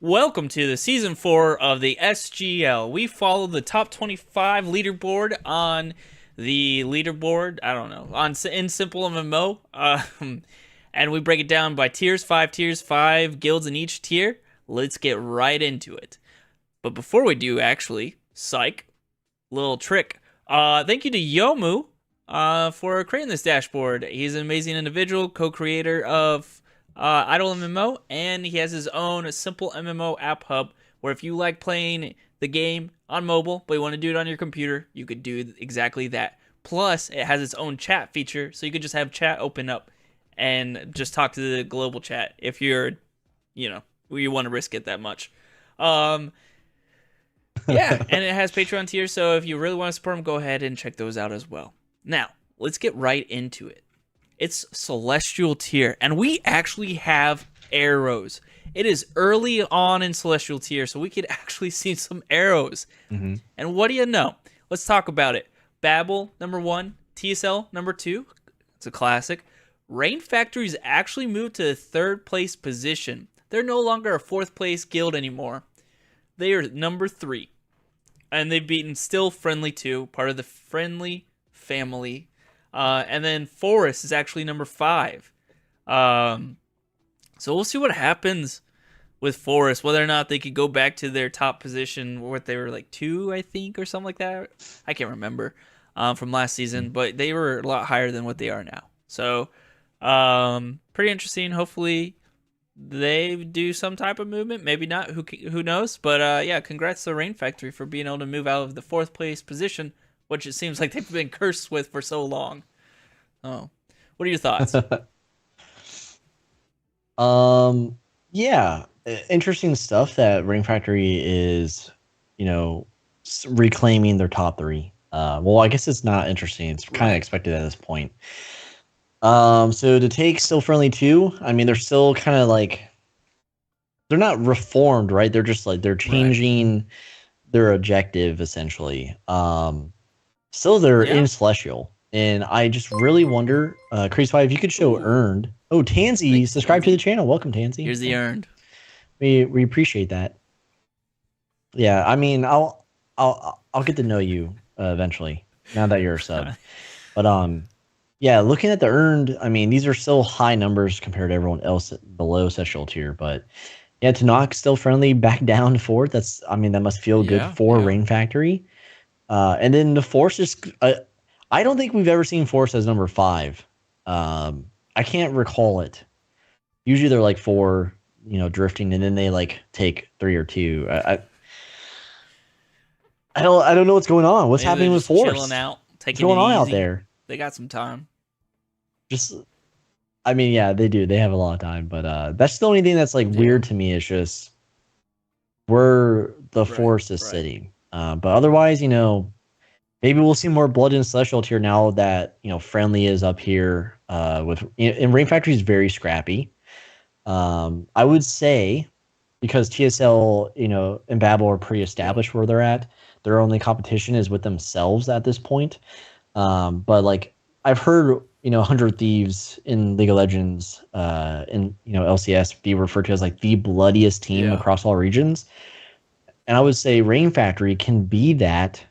Welcome to the season 4 of the SGL. We follow the top 25 leaderboard on the leaderboard. I don't know on in SimpleMMO, and we break it down by tiers, 5 guilds in each tier. Let's get right into it. But before we do, actually, psych, little trick. Thank you to Yomu for creating this dashboard. He's an amazing individual, co-creator of Idle MMO, and he has his own SimpleMMO App Hub, where if you like playing the game on mobile, but you want to do it on your computer, you could do exactly that. Plus, it has its own chat feature, so you could just have chat open up and just talk to the global chat if you're, you want to risk it that much. Yeah, and it has Patreon tiers, so if you really want to support him, go ahead and check those out as well. Now, let's get right into it. It's Celestial tier, and we actually have arrows. It is early on in Celestial tier, so we could actually see some arrows. Mm-hmm. And what do you know? Let's talk about it. Babel, number 1. TSL, number 2. It's a classic. Rain Factory's actually moved to the 3rd place position. They're no longer a 4th place guild anymore. They are number 3. And they've beaten Still Friendly 2, part of the Friendly family. And then Forest is actually number 5. So we'll see what happens with Forest, whether or not they could go back to their top position, what they were like 2, I think, or something like that. I can't remember from last season, but they were a lot higher than what they are now. So pretty interesting. Hopefully they do some type of movement. Maybe not. Who knows? But yeah, congrats to Rain Factory for being able to move out of the 4th place position, which it seems like they've been cursed with for so long. Oh, what are your thoughts? Yeah, interesting stuff that Ring Factory is, reclaiming their top 3. Well, I guess it's not interesting. It's kind of expected at this point. So to take Still Friendly 2, I mean, they're still kind of like, they're not reformed, right? They're just like, they're changing their objective, essentially. Still, they're in Celestial. And I just really wonder, CrazyFi, if you could show earned. Oh, Tansy, subscribe to the channel. Welcome, Tansy. Here's the earned. We appreciate that. Yeah, I mean, I'll get to know you eventually. Now that you're a sub, but yeah, looking at the earned, I mean, these are still high numbers compared to everyone else below Celestial tier, but yeah, to knock Still Friendly back down to 4th, that must feel good for Rain Factory. And then the Force is. I don't think we've ever seen Force as number 5. I can't recall it. Usually they're like 4, drifting, and then they like take 3 or 2. I don't know what's going on. What's happening with Force? Chilling out, taking what's going on out there? They got some time. I mean, yeah, they do. They have a lot of time, but that's the only thing that's like weird to me. Is just where the Force is sitting. But otherwise, maybe we'll see more blood in Celestial tier now that Friendly is up here. And Rain Factory is very scrappy. I would say because TSL, and Babel are pretty established where they're at. Their only competition is with themselves at this point. But like I've heard, 100 Thieves in League of Legends, in LCS be referred to as like the bloodiest team across all regions. And I would say Rain Factory can be that.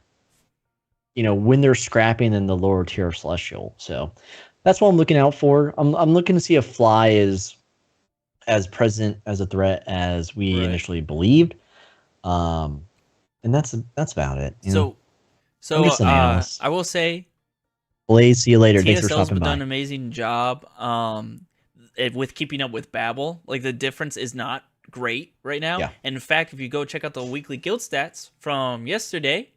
When they're scrapping in the lower tier of Celestial. So that's what I'm looking out for. I'm looking to see if Fly is as present as a threat as we initially believed. And that's about it. So I will say, Blaze, see you later. Thanks for TSL's stopping by. done an amazing job with keeping up with Babel. Like the difference is not great right now. Yeah. And in fact, if you go check out the weekly guild stats from yesterday,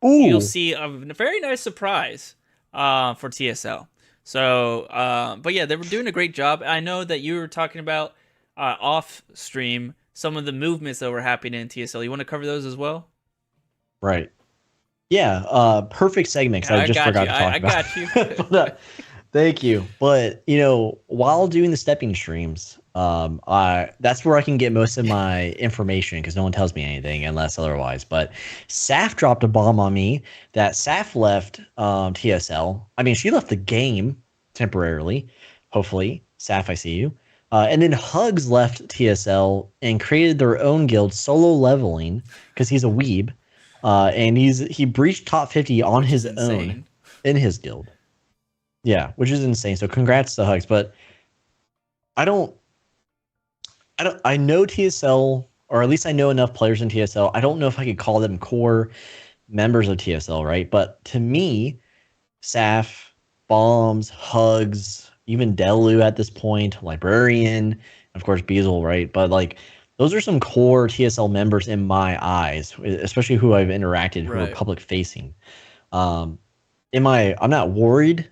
you'll see a very nice surprise for TSL. So, but yeah, they were doing a great job. I know that you were talking about off stream some of the movements that were happening in TSL. You want to cover those as well? Right. Yeah. Perfect segment. Because I just forgot to talk about. I got you. But, thank you. But while doing the stepping streams, that's where I can get most of my information because no one tells me anything unless otherwise. But Saf dropped a bomb on me that Saf left TSL. I mean, she left the game temporarily. Hopefully, Saf, I see you. And then Hugs left TSL and created their own guild, Solo Leveling, because he's a weeb. And he breached top 50 on Which is his own insane. in his guild. Yeah, which is insane. So congrats to Hugs. But I know TSL, or at least I know enough players in TSL. I don't know if I could call them core members of TSL, right? But to me, Saf, Bombs, Hugs, even Delu at this point, Librarian, of course Beazle, right? But like those are some core TSL members in my eyes, especially who I've interacted, who are public facing. I'm not worried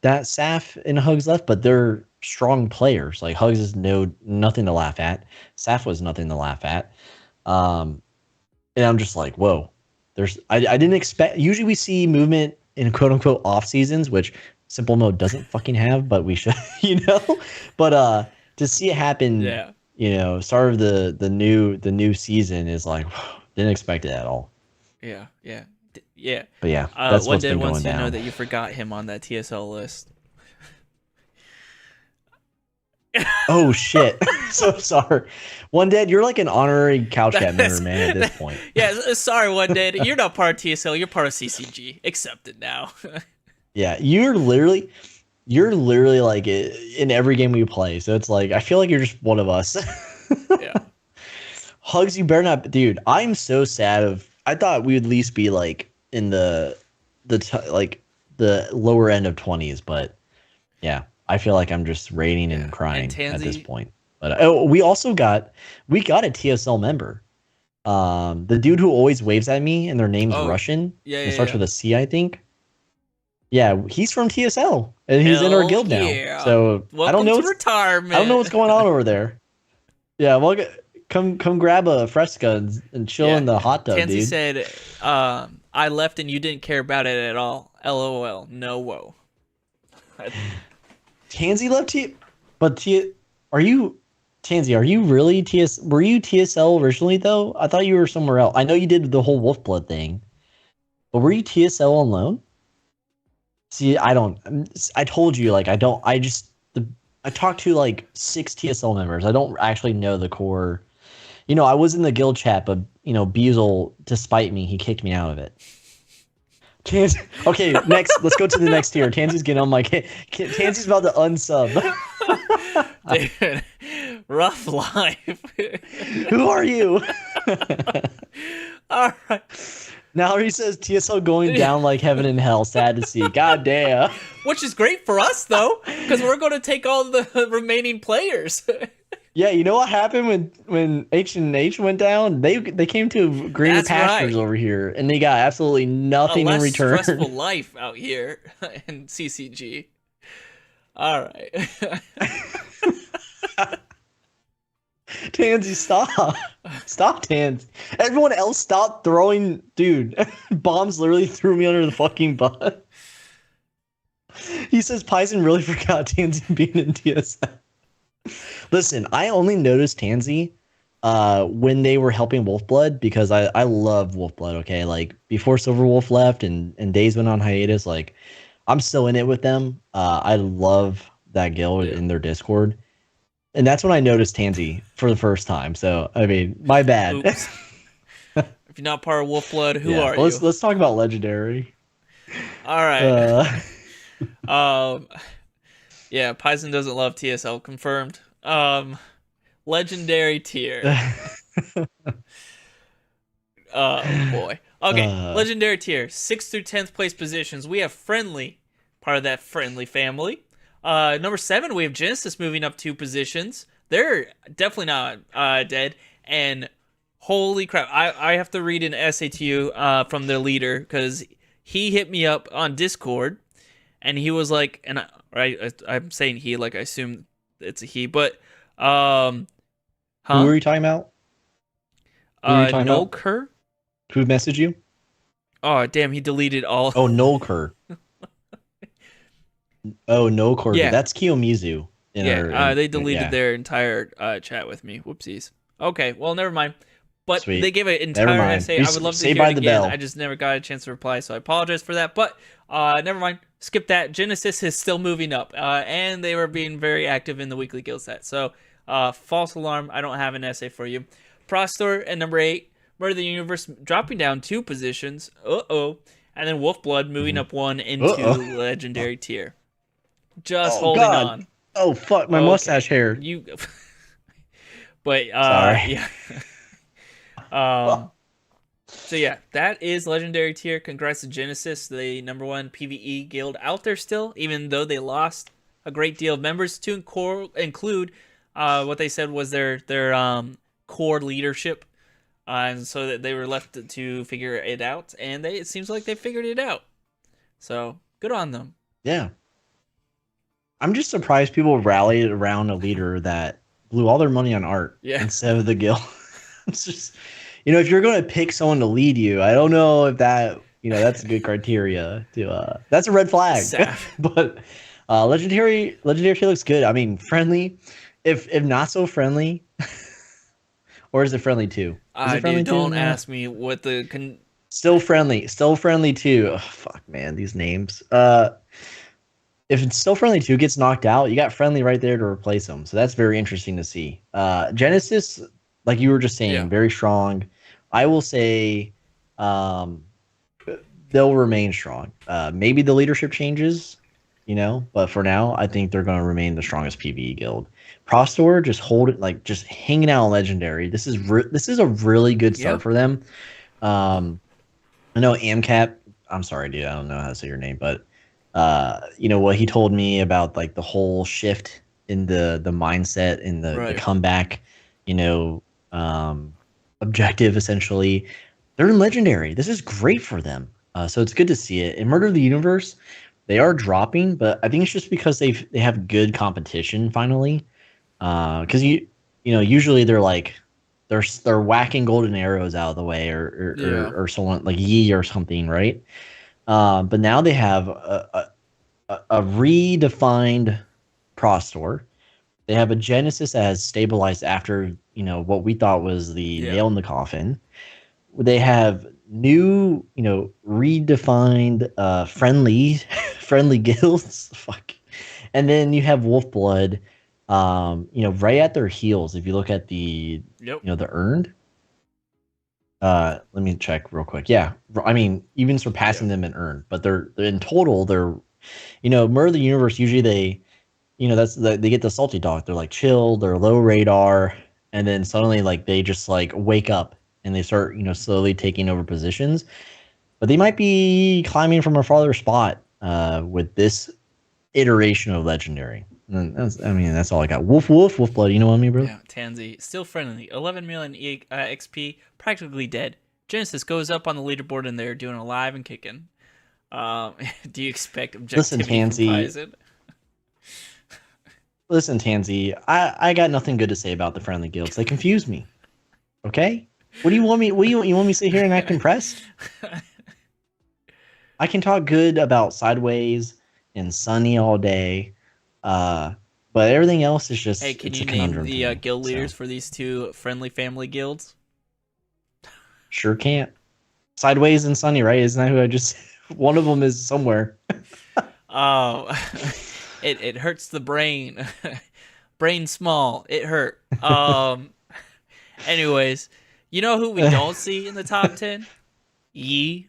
that Saf and Hugs left, but they're strong players. Like Hugs is nothing to laugh at. Saf was nothing to laugh at. And I'm just like, whoa. I didn't expect. Usually we see movement in quote unquote off seasons, which SimpleMMO doesn't fucking have, but we should, But to see it happen, start of the new season is like, didn't expect it at all. Yeah. But yeah, that's what's been going wants down. You know that you forgot him on that TSL list. Oh shit! So sorry, One Dead. You're like an honorary couch cat member, man. At this point, yeah. Sorry, One Dead. You're not part of TSL. You're part of CCG. Accept it now. Yeah, you're literally like in every game we play. So it's like I feel like you're just one of us. Yeah. Hugs, you better not, dude. I'm so sad. I thought we would at least be like in the lower end of 20s, but yeah. I feel like I'm just rating and crying at this point. But we got a TSL member. The dude who always waves at me and their name's Russian. Yeah, it starts with a C, I think. Yeah, he's from TSL and he's in our guild now. So welcome I don't know to retirement. I don't know what's going on over there. Yeah, well, come grab a Fresca and chill in the hot tub, Tansy dude. said, "I left and you didn't care about it at all. LOL. No whoa." Tansy left Tansy, are you really were you TSL originally though? I thought you were somewhere else. I know you did the whole Wolfblood thing, but were you TSL on loan? See, I told you, like, I talked to like 6 TSL members. I don't actually know the core. I was in the guild chat, but Beazle, despite me, he kicked me out of it. Okay, next. Let's go to the next tier. Tansy's getting on my Tansy's about to unsub. Dude, rough life. Who are you? All right. Now he says TSL going down like heaven and hell. Sad to see. God damn. Which is great for us though, because we're going to take all the remaining players. Yeah, you know what happened when H&H went down? They came to greener pastures over here, and they got absolutely nothing in return. Less stressful life out here in CCG. All right. Tansy, stop. Stop, Tansy. Everyone else stop throwing... Dude, Bombs literally threw me under the fucking bus. He says Paisen really forgot Tansy being in TSL. Listen, I only noticed Tansy when they were helping Wolfblood because I love Wolfblood, okay? Like, before Silverwolf left and Days went on hiatus, like, I'm still in it with them. I love that guild in their Discord. And that's when I noticed Tansy for the first time. So, I mean, my bad. If you're not part of Wolfblood, who are you? Let's talk about Legendary. All right. Yeah, Paisen doesn't love TSL, confirmed. Legendary tier. Oh boy. Okay, legendary tier, 6th through 10th place positions. We have Friendly, part of that Friendly family. Number 7, we have Genesis moving up 2 positions. They're definitely not dead. And holy crap, I have to read an essay to you from their leader because he hit me up on Discord, and he was like, and I'm saying he, like I assume it's a he, but Who are you talking about? Nolker. Who messaged you? Oh damn, he deleted all. Oh, Nolker. Oh, Nolker. Yeah, that's Kiyomizu. They deleted their entire chat with me. Whoopsies. Okay, well, never mind. But Sweet. they gave an Never entire mind. essay. I would love to Saved hear by it the again. bell. I just never got a chance to reply, so I apologize for that. But never mind. Skip that. Genesis is still moving up, and they were being very active in the weekly guild set. So false alarm. I don't have an essay for you. Prostor at number 8. Murder the Universe dropping down 2 positions. And then Wolfblood moving up 1 into legendary tier. Just holding on. Oh fuck, my mustache hair. You. But Sorry. yeah. So yeah, that is legendary tier. Congrats to Genesis, the number 1 PvE guild out there still, even though they lost a great deal of members to include what they said was their core leadership, and so that they were left to figure it out, and it seems like they figured it out. So good on them. Yeah. I'm just surprised people rallied around a leader that blew all their money on art instead of the guild. It's just, if you're going to pick someone to lead you, I don't know if that, that's a good criteria to, that's a red flag. But legendary looks good. I mean, friendly, if not so friendly, or is it friendly too? Don't ask me what the still friendly too. Oh, fuck, man, these names. If it's still friendly 2 gets knocked out, you got friendly right there to replace them. So that's very interesting to see. Genesis, like you were just saying, very strong. I will say they'll remain strong. Maybe the leadership changes, but for now, I think they're going to remain the strongest PvE guild. Prostor, just hold it, like just hanging out on legendary. This is a really good start for them. I know AMCAP. I'm sorry, dude. I don't know how to say your name, but what he told me about like the whole shift in the mindset and the comeback, objective essentially. They're in legendary. This is great for them. So it's good to see it. In Murder the Universe, they are dropping, but I think it's just because they have good competition finally. Because usually they're like they're whacking golden arrows out of the way or someone like Yi or something, right? But now they have a redefined Prostor. They have a Genesis that has stabilized after what we thought was the nail in the coffin. They have new redefined friendly guilds. Fuck, and then you have Wolfblood. Right at their heels. If you look at the the earned. Let me check real quick. Yeah, I mean, even surpassing them in earned, but they're in total. They're, Murder the Universe. Usually they, they get the salty dog. They're like chill. They're low radar, and then suddenly like they just like wake up and they start slowly taking over positions. But they might be climbing from a farther spot with this iteration of legendary. And that's all I got. Wolfblood. You know what I mean, bro? Yeah, Tansy still friendly. 11 million XP, practically dead. Genesis goes up on the leaderboard and they're doing alive and kicking. Do you expect objectivity from Paisen? Listen, Tansy, I got nothing good to say about the friendly guilds. They confuse me. Okay? What do you want me? You want me to sit here and act impressed? I can talk good about Sideways and Sunny all day. But everything else is just can you name the guild leaders for these 2 friendly family guilds? Sure can't. Sideways and Sunny, right? Isn't that who I just one of them is somewhere. Oh, it hurts the brain. Brain small. It hurt. Anyways, you know who we don't see in the top 10? Yi,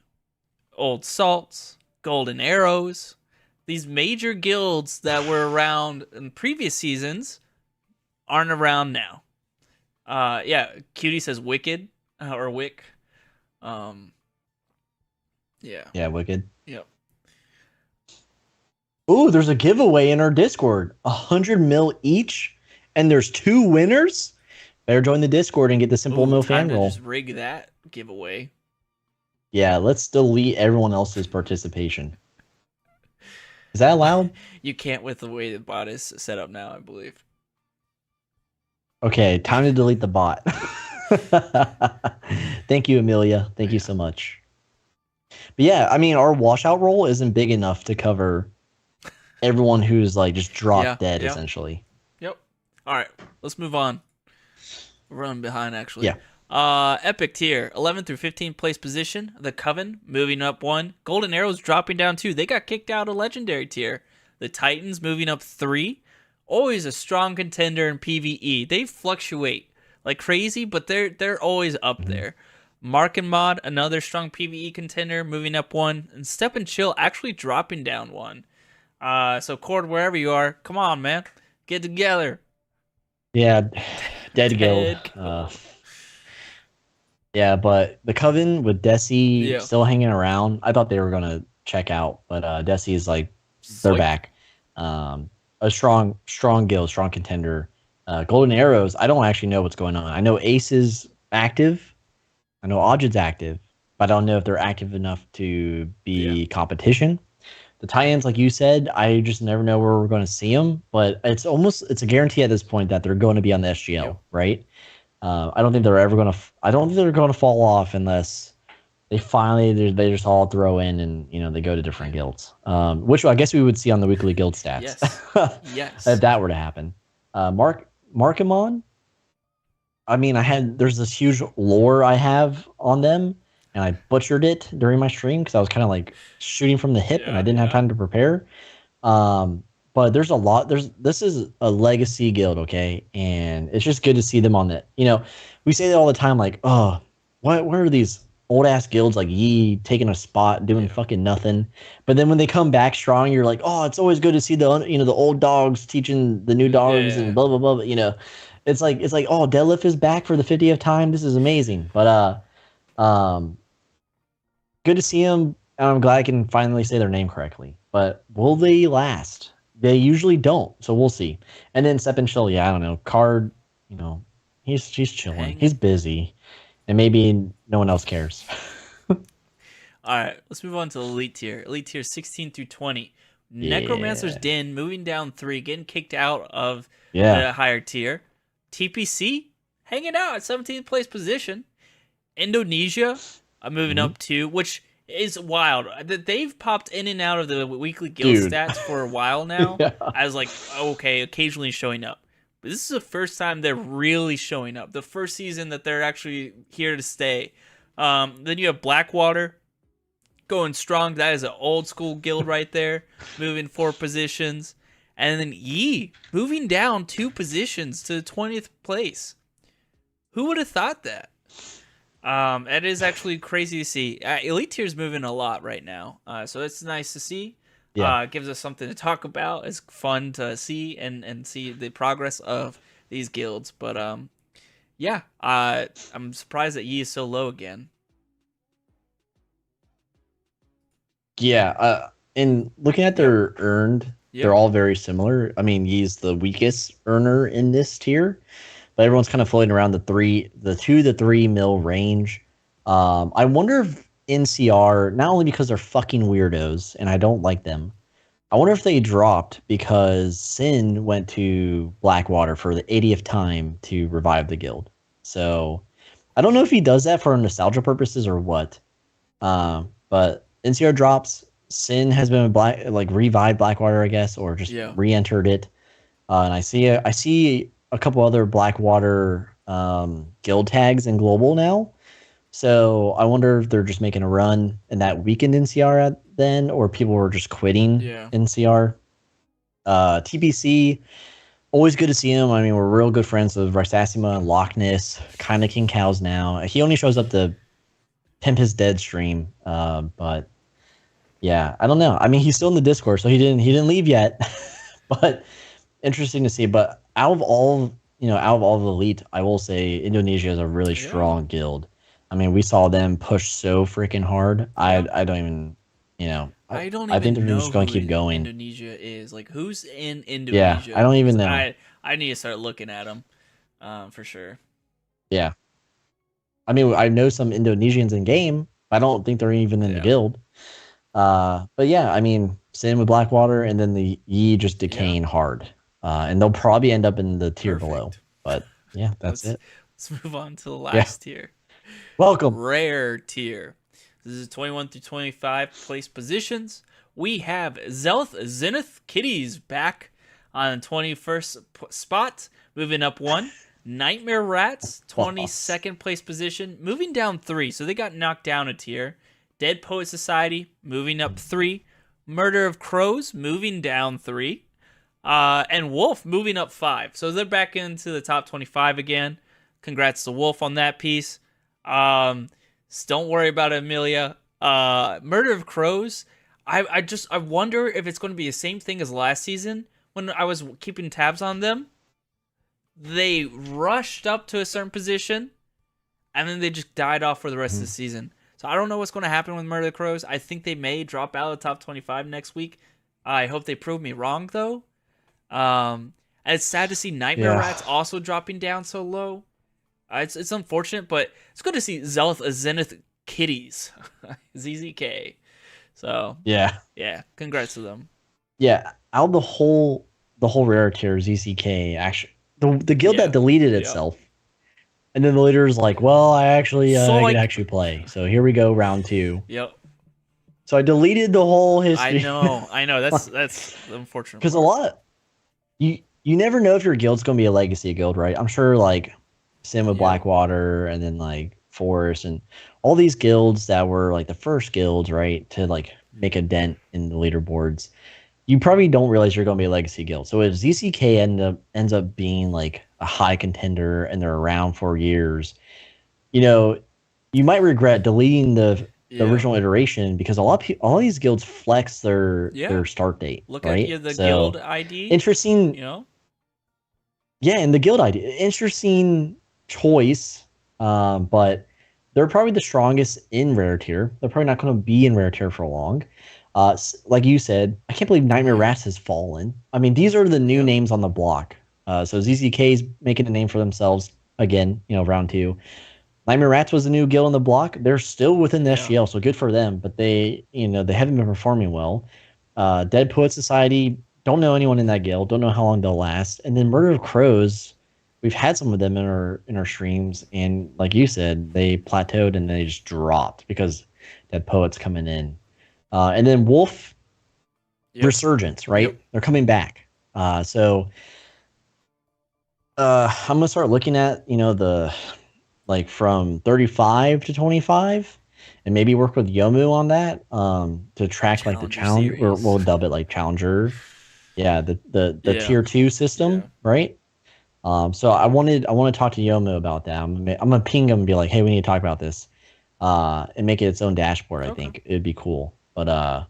Old Salts, Golden Arrows. These major guilds that were around in previous seasons aren't around now. Cutie says Wicked or Wick. Yeah, Wicked. Yep. Ooh, there's a giveaway in our Discord. 100 mil each, and there's 2 winners. Better join the Discord and get the SimpleMMO fan roll. Just rig that giveaway. Yeah, let's delete everyone else's participation. Is that allowed? You can't with the way the bot is set up now, I believe. Okay, time to delete the bot. Thank you, Amelia. Thank you so much. But yeah, I mean, our washout roll isn't big enough to cover everyone who's like just dropped dead, essentially. Yep. All right, let's move on. We're running behind, actually. Yeah. Epic tier, 11 through 15th place position. The Coven moving up 1. Golden Arrows dropping down 2. They got kicked out of Legendary tier. The Titans moving up 3. Always a strong contender in PvE. They fluctuate like crazy, but they're always up there. Mark and Mod, another strong PvE contender, moving up 1. And Step and Chill actually dropping down 1. So Cord, wherever you are, come on, man. Get together. Yeah, dead guild. Yeah, but the Coven with Desi still hanging around, I thought they were going to check out, but Desi is like, they're back. A strong guild, strong contender. Golden Arrows, I don't actually know what's going on. I know Ace is active. I know Ajid's active, but I don't know if they're active enough to be competition. The Titans, like you said, I just never know where we're going to see them, but it's a guarantee at this point that they're going to be on the SGL, right? I don't think they're ever going to. I don't think they're going to fall off unless they just all throw in and they go to different guilds. Which I guess we would see on the weekly guild stats. Yes. If that were to happen. Markemon. I mean, there's this huge lore I have on them, and I butchered it during my stream because I was kind of like shooting from the hip and I didn't have time to prepare. But there's a lot. This is a legacy guild, okay, and it's just good to see them on the. We say that all the time, like, oh, what are these old ass guilds like Yi taking a spot, doing fucking nothing? But then when they come back strong, you're like, oh, it's always good to see the old dogs teaching the new dogs and blah blah blah. It's like oh, Deadlift is back for the 50th time. This is amazing. But good to see them. And I'm glad I can finally say their name correctly. But will they last? They usually don't, so we'll see. And then Step and Chill, I don't know. Card, he's chilling. He's busy, and maybe no one else cares. All right, let's move on to Elite tier. Elite tier 16 through 20. Necromancer's Den moving down 3, getting kicked out of the higher tier. TPC hanging out at 17th place position. Indonesia moving up 2, which is wild. They've popped in and out of the weekly guild stats for a while now. I was like, okay, occasionally showing up. But this is the first time they're really showing up. The first season that they're actually here to stay. Then you have Blackwater going strong. That is an old school guild right there. Moving 4 positions. And then Yi moving down 2 positions to 20th place. Who would have thought that? It is actually crazy to see. Elite tier's moving a lot right now, so it's nice to see. It gives us something to talk about. It's fun to see and see the progress of these guilds. But I'm surprised that Yi is so low again. In looking at their earned, they're all very similar. I mean, Yi's the weakest earner in this tier. But everyone's kind of floating around the 2 to 3 mil range. I wonder if NCR, not only because they're fucking weirdos and I don't like them, I wonder if they dropped because Sin went to Blackwater for the 80th time to revive the guild. So I don't know if he does that for nostalgia purposes or what. But NCR drops. Sin has been revived Blackwater, I guess, or just re-entered it. And I see a couple other Blackwater guild tags in global now. So I wonder if they're just making a run and that weakened NCR then, or people were just quitting NCR. TPC, always good to see him. I mean, we're real good friends with Rysasima and Loch Ness, kind of King Cows now. He only shows up to pimp his dead stream. But yeah, I don't know. I mean, he's still in the Discord, so he didn't leave yet. But interesting to see. But out of all the Elite, I will say Indonesia is a really strong guild. I mean, we saw them push so freaking hard. I don't even, I think they're just going to keep going. Indonesia is like, who's in Indonesia? Yeah, I don't even know. I need to start looking at them, for sure. Yeah, I mean, I know some Indonesians in game. I don't think they're even in the guild. But yeah, I mean, Sin with Blackwater, and then the Yi just decaying hard. And they'll probably end up in the tier below. But yeah, that's it. Let's move on to the last tier. Welcome. Rare tier. This is 21 through 25 place positions. We have Zenith Kitties back on 21st spot, moving up 1. Nightmare Rats, Lost. 22nd place position, moving down 3. So they got knocked down a tier. Dead Poet Society, moving up 3. Murder of Crows, moving down 3. And Wolf, moving up 5. So they're back into the top 25 again. Congrats to Wolf on that piece. Don't worry about it, Amelia. Murder of Crows, I wonder if it's going to be the same thing as last season when I was keeping tabs on them. They rushed up to a certain position, and then they just died off for the rest of the season. So I don't know what's going to happen with Murder of the Crows. I think they may drop out of the top 25 next week. I hope they prove me wrong, though. And it's sad to see Nightmare Rats also dropping down so low. It's unfortunate, but it's good to see Zenith Kitties, ZZK. So yeah, congrats to them. Yeah, out of the whole rare tier, ZCK actually the guild that deleted itself, and then the leader's like, "Well, I can actually play." So here we go, round 2. Yep. So I deleted the whole history. I know. That's unfortunate. Because a lot, you never know if your guild's gonna be a legacy guild, right? I'm sure like Sim with Blackwater, and then like Forest, and all these guilds that were like the first guilds, right, to like make a dent in the leaderboards. You probably don't realize you're going to be a legacy guild. So if ZCK ends up being like a high contender and they're around for years, you might regret deleting the original iteration, because a lot of these guilds flex their start date. Look right? at the guild ID. Interesting. Yeah, and the guild ID. Interesting choice, but they're probably the strongest in rare tier. They're probably not going to be in rare tier for long. Like you said, I can't believe Nightmare Rats has fallen. I mean, these are the new names on the block. So ZZK's making a name for themselves again, round 2. Nightmare Rats was the new guild on the block. They're still within the SGL, so good for them, but they haven't been performing well. Dead Poet Society, don't know anyone in that guild, don't know how long they'll last. And then Murder of Crows, we've had some of them in our streams, and like you said, they plateaued and they just dropped because Dead Poet's coming in. And then Wolf Resurgence, right? Yep. They're coming back. So I'm gonna start looking at the from 35 to 25, and maybe work with Yomu on that to track like the challenge, or we'll dub it like Challenger. Yeah, the tier 2 system, right? So I want to talk to Yomu about that. I'm gonna ping him and be like, hey, we need to talk about this, and make it its own dashboard. I think it'd be cool. But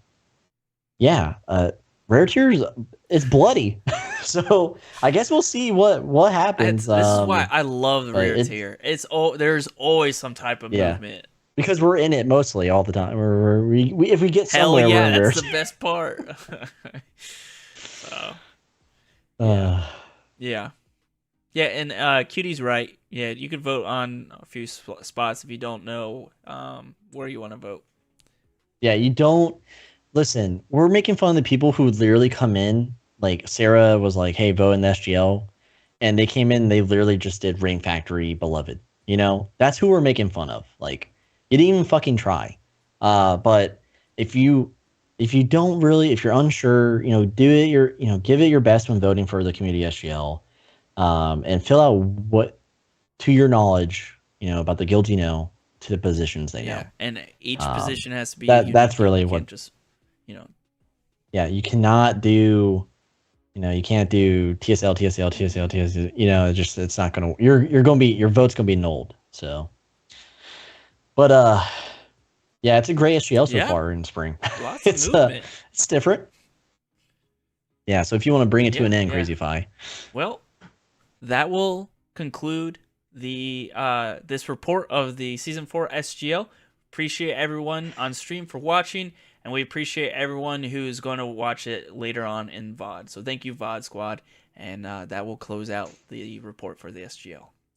rare tiers, it's bloody. So I guess we'll see what happens. This is why I love the rare tier. There's always some type of movement. Because we're in it mostly all the time. If we get somewhere, we're in that's the best part. And Cutie's right. Yeah, you could vote on a few spots if you don't know where you want to vote. Yeah, you don't listen. We're making fun of the people who would literally come in. Like Sarah was like, "Hey, vote in the SGL," and they came in. They literally just did Rain Factory Beloved. That's who we're making fun of. Like, you didn't even fucking try. But if you're unsure, give it your best when voting for the community SGL, and fill out what, to your knowledge, about the guilds to the positions they know. And each position has to be that's really what just Yeah, you cannot do you can't do TSL. It's not gonna your vote's gonna be nulled. So but it's a great SGL so far in spring. Lots of movement. It's different. Yeah, so if you want to bring it to an end, CrazyFi. Well, that will conclude the this report of the season 4 SGL. Appreciate everyone on stream for watching, and we appreciate everyone who's going to watch it later on in VOD. So thank you, VOD Squad, and that will close out the report for the SGL.